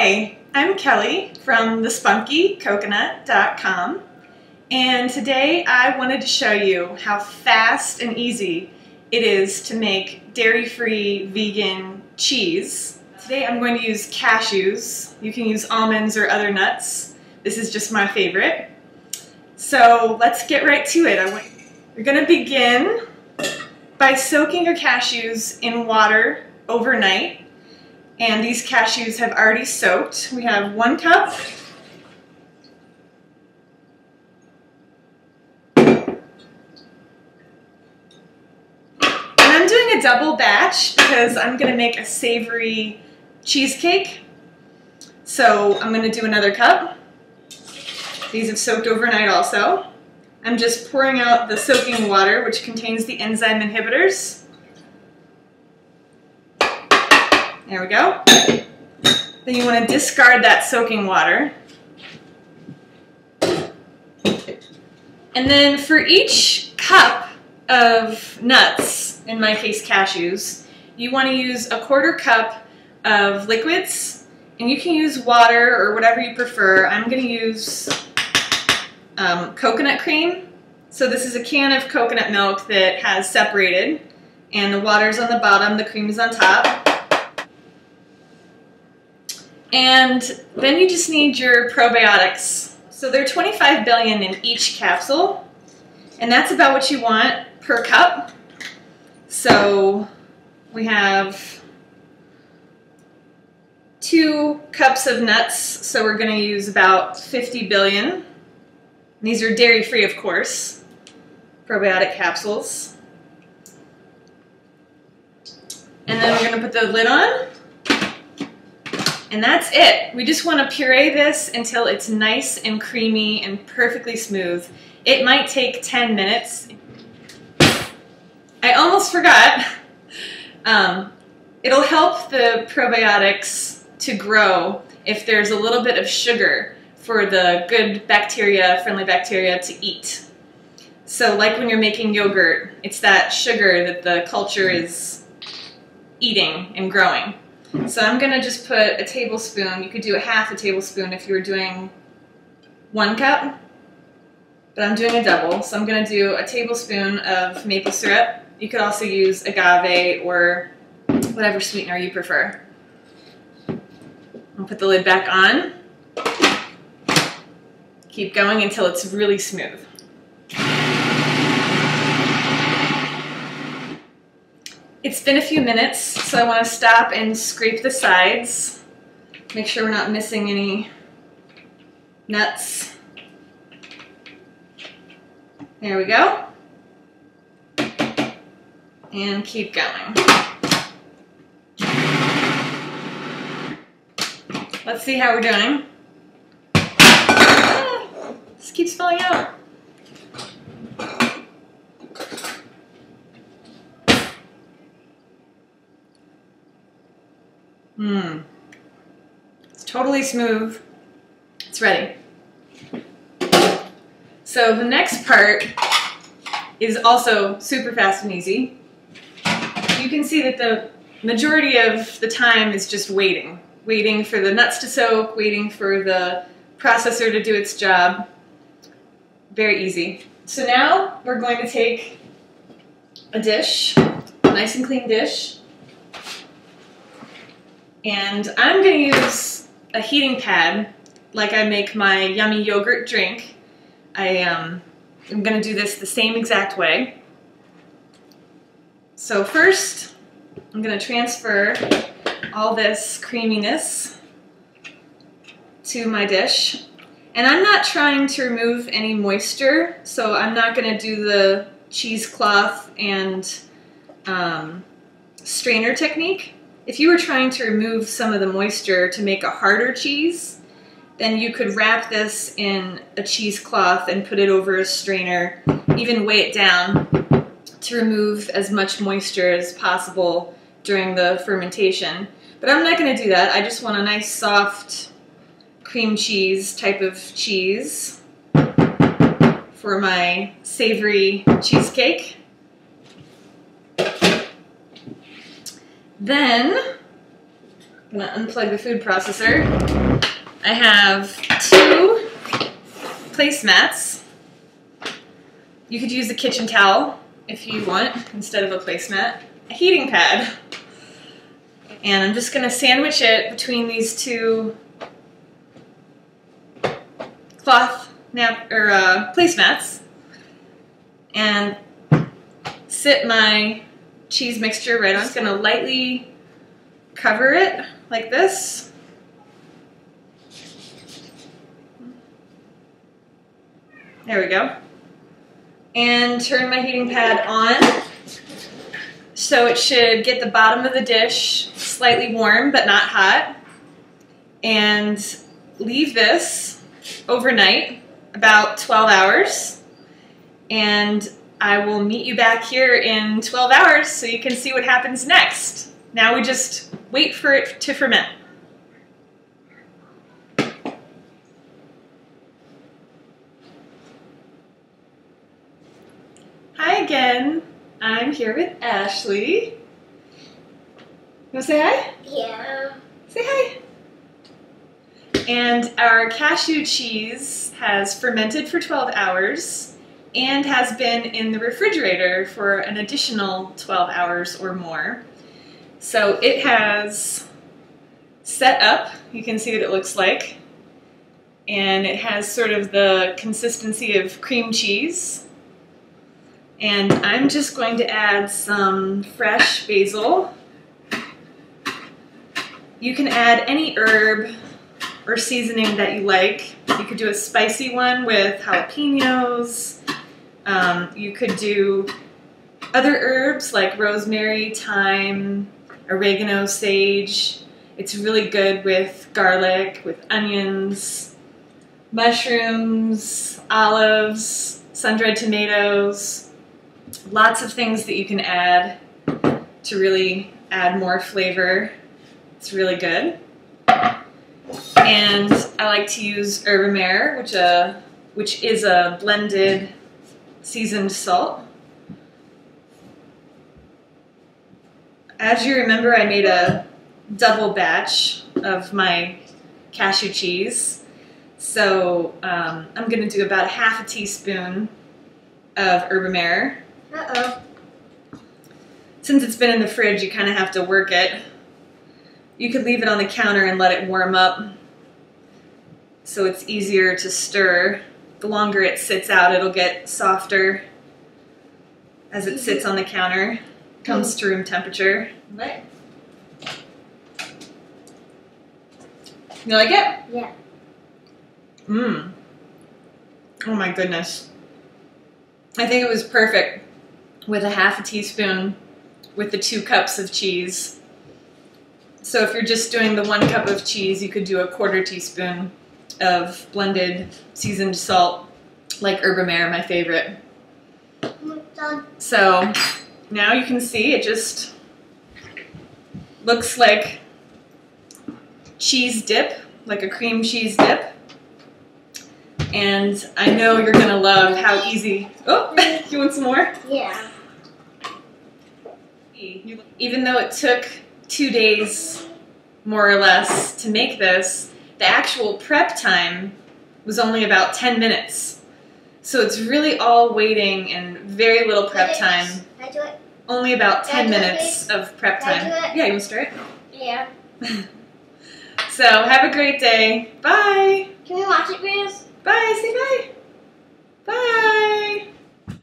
Hi, I'm Kelly from thespunkycoconut.com, and today I wanted to show you how fast and easy it is to make dairy-free vegan cheese. Today I'm going to use cashews. You can use almonds or other nuts. This is just my favorite. So let's get right to it. You're going to begin by soaking your cashews in water overnight. And these cashews have already soaked. We have 1 cup. And I'm doing a double batch because I'm going to make a savory cheesecake. So I'm going to do another cup. These have soaked overnight also. I'm just pouring out the soaking water, which contains the enzyme inhibitors. There we go. Then you want to discard that soaking water. And then for each cup of nuts, in my case cashews, you want to use a 1/4 cup of liquids. And you can use water or whatever you prefer. I'm going to use coconut cream. So this is a can of coconut milk that has separated. And the water's on the bottom, the cream is on top. And then you just need your probiotics. So there are 25 billion in each capsule, and that's about what you want per cup. So we have 2 cups of nuts, so we're going to use about 50 billion. These are dairy-free, of course, probiotic capsules. And then we're going to put the lid on. And that's it. We just want to puree this until it's nice and creamy and perfectly smooth. It might take 10 minutes. I almost forgot. It'll help the probiotics to grow if there's a little bit of sugar for the good bacteria, friendly bacteria to eat. So like when you're making yogurt, it's that sugar that the culture is eating and growing. So I'm going to just put a tablespoon. You could do a 1/2 tablespoon if you were doing 1 cup, but I'm doing a double. So I'm going to do a tablespoon of maple syrup. You could also use agave or whatever sweetener you prefer. I'll put the lid back on. Keep going until it's really smooth. It's been a few minutes, so I want to stop and scrape the sides. Make sure we're not missing any nuts. There we go. And keep going. Let's see how we're doing. This keeps falling out. It's totally smooth. It's ready. So the next part is also super fast and easy. You can see that the majority of the time is just waiting. Waiting for the nuts to soak, waiting for the processor to do its job. Very easy. So now we're going to take a dish, a nice and clean dish. And I'm going to use a heating pad like I make my yummy yogurt drink. I'm going to do this the same exact way. So first, I'm going to transfer all this creaminess to my dish. And I'm not trying to remove any moisture, so I'm not going to do the cheesecloth and strainer technique. If you were trying to remove some of the moisture to make a harder cheese, then you could wrap this in a cheesecloth and put it over a strainer, even weigh it down to remove as much moisture as possible during the fermentation. But I'm not going to do that. I just want a nice soft cream cheese type of cheese for my savory cheesecake. Then I'm gonna unplug the food processor. I have 2 placemats. You could use a kitchen towel if you want instead of a placemat. A heating pad. And I'm just gonna sandwich it between these 2 cloth placemats and sit my cheese mixture right on. I'm just gonna lightly cover it like this. There we go. And turn my heating pad on. So it should get the bottom of the dish slightly warm but not hot. And leave this overnight, about 12 hours. And I will meet you back here in 12 hours so you can see what happens next. Now we just wait for it to ferment. Hi again. I'm here with Ashley. You want to say hi? Yeah. Say hi. And our cashew cheese has fermented for 12 hours and has been in the refrigerator for an additional 12 hours or more. So it has set up. You can see what it looks like. And it has sort of the consistency of cream cheese. And I'm just going to add some fresh basil. You can add any herb or seasoning that you like. You could do a spicy one with jalapenos. You could do other herbs like rosemary, thyme, oregano, sage. It's really good with garlic, with onions, mushrooms, olives, sun-dried tomatoes. Lots of things that you can add to really add more flavor. It's really good. And I like to use herb amare, which is a blended seasoned salt. As you remember, I made a double batch of my cashew cheese. So I'm going to do about 1/2 teaspoon of herb amare. Uh-oh. Since it's been in the fridge, you kind of have to work it. You could leave it on the counter and let it warm up so it's easier to stir. The longer it sits out, it'll get softer as it sits on the counter. Comes to room temperature. What? You like it? Yeah. Mmm. Oh my goodness. I think it was perfect with 1/2 teaspoon with the 2 cups of cheese. So if you're just doing the 1 cup of cheese, you could do a 1/4 teaspoon of blended seasoned salt, like herb amare, my favorite. So now you can see it just looks like cheese dip, like a cream cheese dip. And I know you're gonna love how easy. Oh, you want some more? Yeah. Even though it took 2 days, more or less, to make this, the actual prep time was only about 10 minutes. So it's really all waiting and very little prep time. Can I do it? Only about 10 Can I do it, minutes of prep Can I time. do it? Yeah, you want to start? Yeah. So have a great day. Bye.